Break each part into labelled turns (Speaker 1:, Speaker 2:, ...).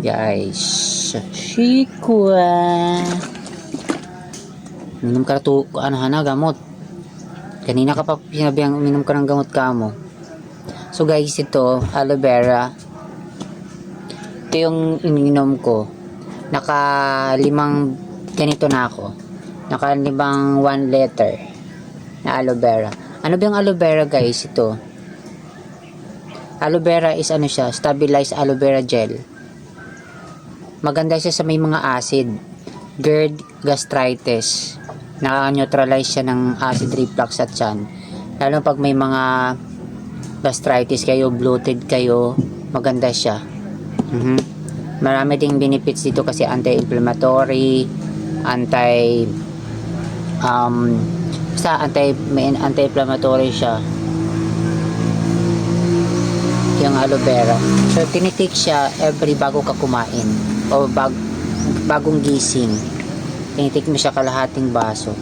Speaker 1: guys. Shikwa. Uminom ka to, gamot. Kanina ka pa sinabihang uminom ka ng gamot ka mo. So guys, ito, aloe vera. Ito yung ininom ko. Naka-5 ganito na ako. Naka-5 1 liter na aloe vera. Ano ba yung aloe vera guys? Ito. Aloe vera is ano siya, stabilized aloe vera gel. Maganda siya sa may mga acid, GERD, gastritis. Naka-neutralize siya ng acid reflux at tiyan. Lalo pag may mga gastritis kayo, bloated kayo, maganda siya. Marami ding benefits dito kasi anti-inflammatory, anti-inflammatory siya. Yung aloe vera. So, tinitake siya every bago ka kumain o bagong gising. Tinitik mo siya kalahating baso.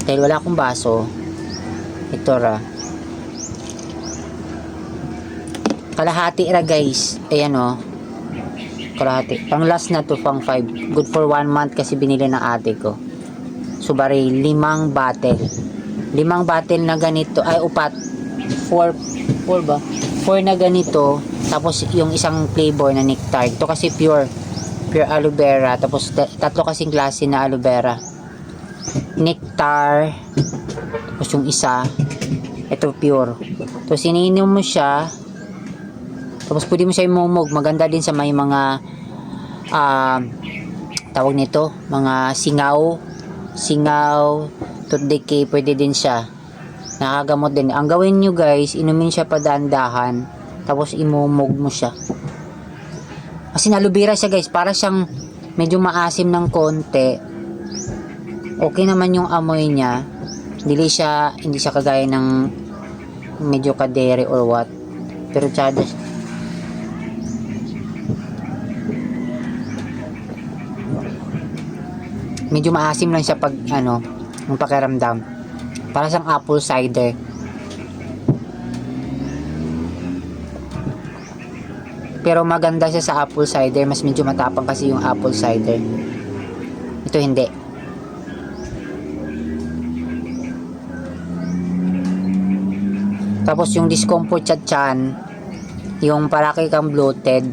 Speaker 1: Dahil wala akong baso, ito ra. Kalahati ra guys. Ayan o. Kalahati. Pang last na to, pang 5. Good for 1 month kasi binili ng ate ko. So bari, 5 bottle. 5 bottle na ganito. Ay, 4 ba? 4 na ganito. Tapos yung isang flavor na nectar. Ito kasi pure aloe vera, tapos 3 kasing klase na aloe vera, nectar, tapos yung isa ito pure. Tapos iniinom mo siya, tapos pwede mo siya imumog. Maganda din sa may mga tawag nito, mga singaw, tooth decay, pwede din siya, nakagamot din. Ang gawin nyo guys, inumin siya padandahan, tapos imumog mo siya. Kasi aloe vera siya guys, para siyang medyo maasim ng konti. Okay naman yung amoy niya. Hindi siya kagaya ng medyo kadere or what. Pero tsada. Medyo maasim lang siya pag yung pakiramdam. Para siyang apple cider. Pero maganda siya sa apple cider. Mas medyo matapang kasi yung apple cider. Ito hindi. Tapos yung discomfort sa tiyan, yung paraki kang bloated,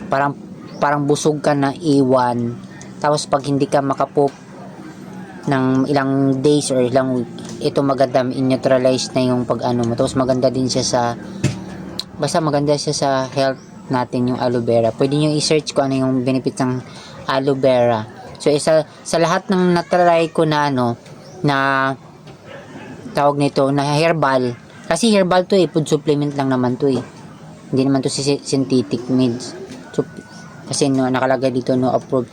Speaker 1: parang busog ka na iwan. Tapos pag hindi ka makapoop ng ilang days or ilang week, ito maganda, in-neutralize na yung mo. Tapos maganda din siya basta maganda siya sa health natin yung aloe vera. Pwede nyo i-search ko ano yung benefit ng aloe vera. So sa lahat ng natry ko na na tawag nito na herbal, kasi herbal to food supplement lang naman to hindi naman to synthetic meds. So, kasi nakalagay dito approved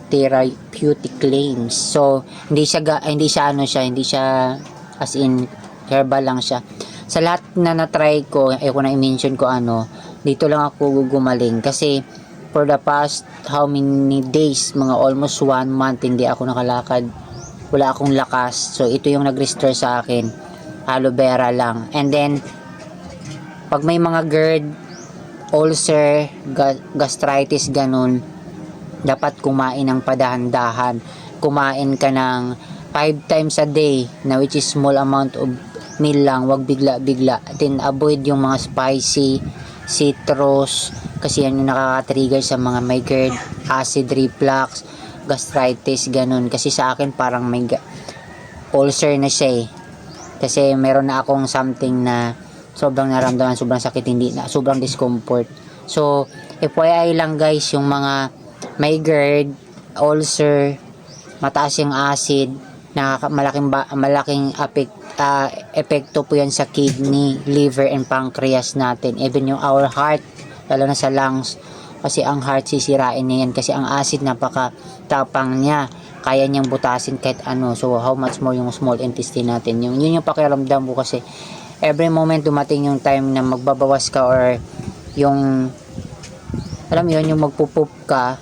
Speaker 1: therapeutic claims. So hindi siya as in herbal lang siya. Sa lahat na natry ko, ayoko na i-mention ko dito lang ako gumaling kasi for the past how many days, mga almost 1 month hindi ako nakalakad, wala akong lakas. So ito yung nag-restore sa akin, aloe vera lang. And then pag may mga GERD, ulcer, gastritis, ganun, dapat kumain ng padahan-dahan. Kumain ka ng 5 times a day, na which is small amount of meal lang, wag bigla-bigla. Then avoid yung mga spicy, citrus, kasi yan yung nakaka-trigger sa mga may GERD, acid reflux, gastritis, ganun. Kasi sa akin parang may ulcer na siya kasi meron na akong something na sobrang naramdaman, sobrang sakit, sobrang discomfort. So FYI lang guys, yung mga may GERD, ulcer, mataas yung acid, malaking epekto po yan sa kidney, liver, and pancreas natin. Even yung our heart, lalo na sa lungs. Kasi ang heart sisirain niya yan. Kasi ang acid napakatapang niya. Kaya niyang butasin kahit ano. So how much more yung small intestine natin. Yun yung pakiramdam ko kasi every moment dumating yung time na magbabawas ka or yung alam mo yun, yung magpupup ka,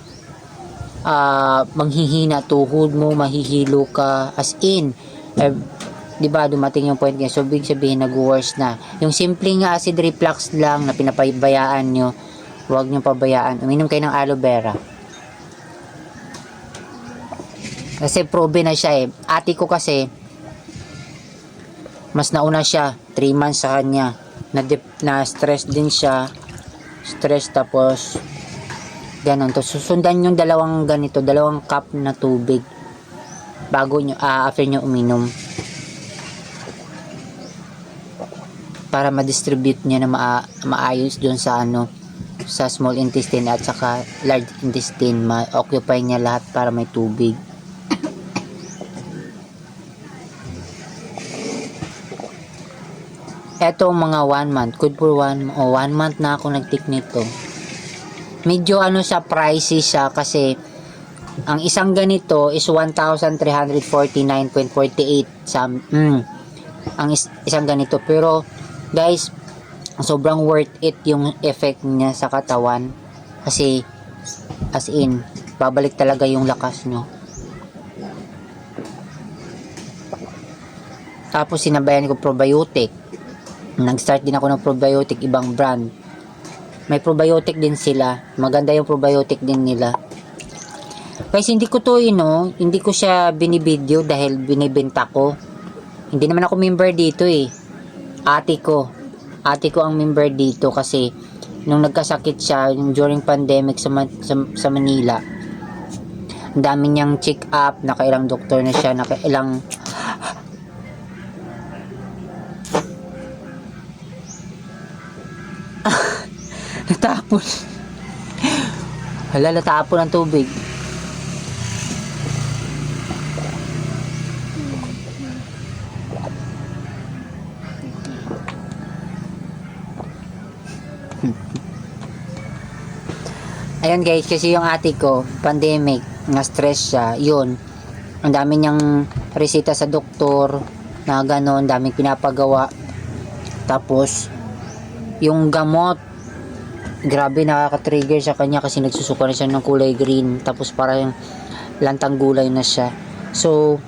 Speaker 1: manghihina tuhod mo, mahihilo ka, as in, di ba dumating yung point niya. So big sabihin nag-worse na yung simpleng acid reflux lang na pinapabayaan nyo, Huwag niyong pabayaan. Uminom kayo ng aloe vera. Kasi proven na siya eh. Ate ko kasi, mas nauna siya. 3 months sa kanya. Na-stress din siya. Stress tapos, ganon. To susundan yung dalawang cup na tubig. Bago nyo, after nyo uminom. Para ma-distribute niya na maayos dun sa sa small intestine at saka large intestine, ma-occupy niya lahat para may tubig. Eto mga 1 month, good for 1 month na ako nag-take nito. Medyo siya, pricey siya kasi ang isang ganito is 1,349.48 ang isang ganito, pero guys, sobrang worth it yung effect niya sa katawan kasi as in babalik talaga yung lakas nyo. Tapos sinabayan ko probiotic. Nag-start din ako ng probiotic, ibang brand. May probiotic din sila, maganda yung probiotic din nila. Guys, hindi ko to hindi ko siya binibideo dahil binibenta ko. Hindi naman ako member dito eh. Ate ko ang member dito kasi nung nagkasakit siya during pandemic sa Manila, ang dami niyang check up, nakailang doktor na siya, nakailang natapon. Hala, natapon ang tubig. Ayun guys, kasi yung ate ko, pandemic, na-stress siya, yun. Ang dami niyang resita sa doktor, na gano'n, daming pinapagawa. Tapos, yung gamot, grabe nakaka-trigger sa kanya kasi nagsusuka na siya ng kulay green. Tapos parang lantang gulay na siya. So,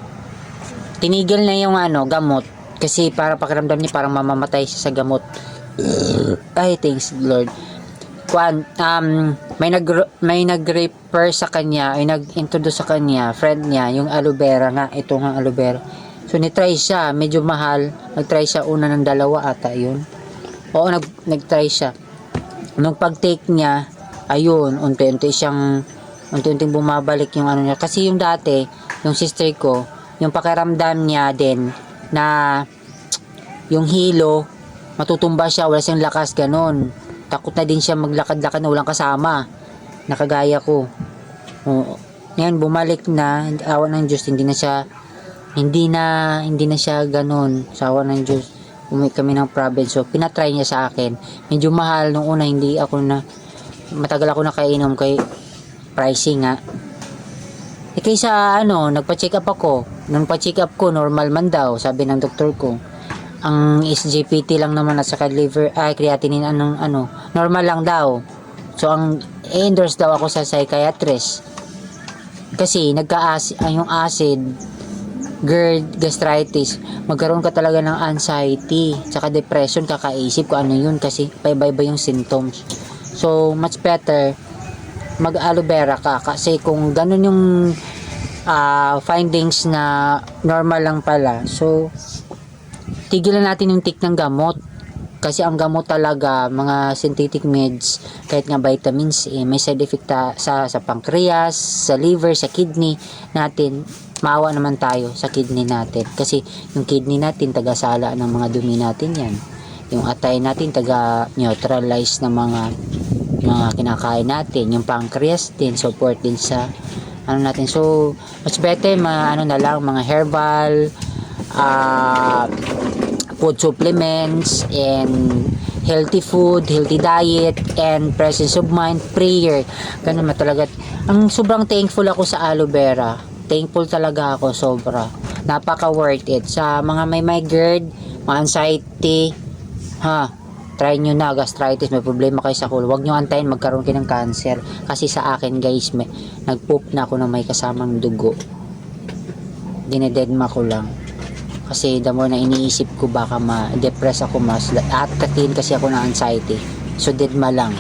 Speaker 1: tinigil na yung gamot. Kasi para pakiramdam niya parang mamamatay siya sa gamot. Ay, thanks Lord. May nag-refer sa kanya, ay nag-introduce sa kanya, friend niya, yung aloe vera nga, ito nga aloe vera. So, nitry siya, medyo mahal. Nag-try siya una ng 2 ata, yun. Oo, nag-try siya. Nung pag-take niya, ayun, unti-unting bumabalik yung niya. Kasi yung dati, yung sister ko, yung pakiramdam niya din, na yung hilo, matutumba siya, wala siyang lakas, ganun. Takot na din siya maglakad-lakad na walang kasama. Nakagaya ko. Oo. Ngayon, bumalik na, awa ng Diyos, hindi na siya ganun. Sa awa ng Diyos, umuwi kami ng province. So, pinatry niya sa akin. Medyo mahal nung una, matagal ako nakainom kay pricing nga. Kaysa nagpa-check up ako. Nung pa-check up ko, normal man daw, sabi ng doktor ko. Ang SGPT lang naman at saka liver, creatinine, normal lang daw. So, endorse daw ako sa psychiatrist. Kasi, yung acid, GERD, gastritis, magkaroon ka talaga ng anxiety, saka depression, kakaisip ko ano yun kasi paiba-iba yung symptoms. So, much better mag-aloe vera ka kasi kung ganun yung findings na normal lang pala, so tigilan natin yung take ng gamot kasi ang gamot talaga, mga synthetic meds, kahit nga vitamins may side effect sa pancreas, sa liver, sa kidney natin. Maawa naman tayo sa kidney natin kasi yung kidney natin taga-sala ng mga dumi natin yan. Yung atay natin taga-neutralize ng mga kinakain natin. Yung pancreas din, support din sa natin. So, much better mga herbal food supplements and healthy food, healthy diet, and presence of mind, prayer. Ganun talaga. Ang sobrang thankful ako sa aloe vera. Thankful talaga ako, sobra. Napaka worth it. Sa mga may GERD, mga anxiety, try nyo na, gastritis, may problema kayo sa ulo. Huwag nyo antayin magkaroon kayo ng cancer. Kasi sa akin guys, nag-poop na ako na may kasamang dugo. Dinededma ko lang. Kasi the more na iniisip ko baka ma-depress ako mas, at kasi ako ng anxiety. So, dedma lang.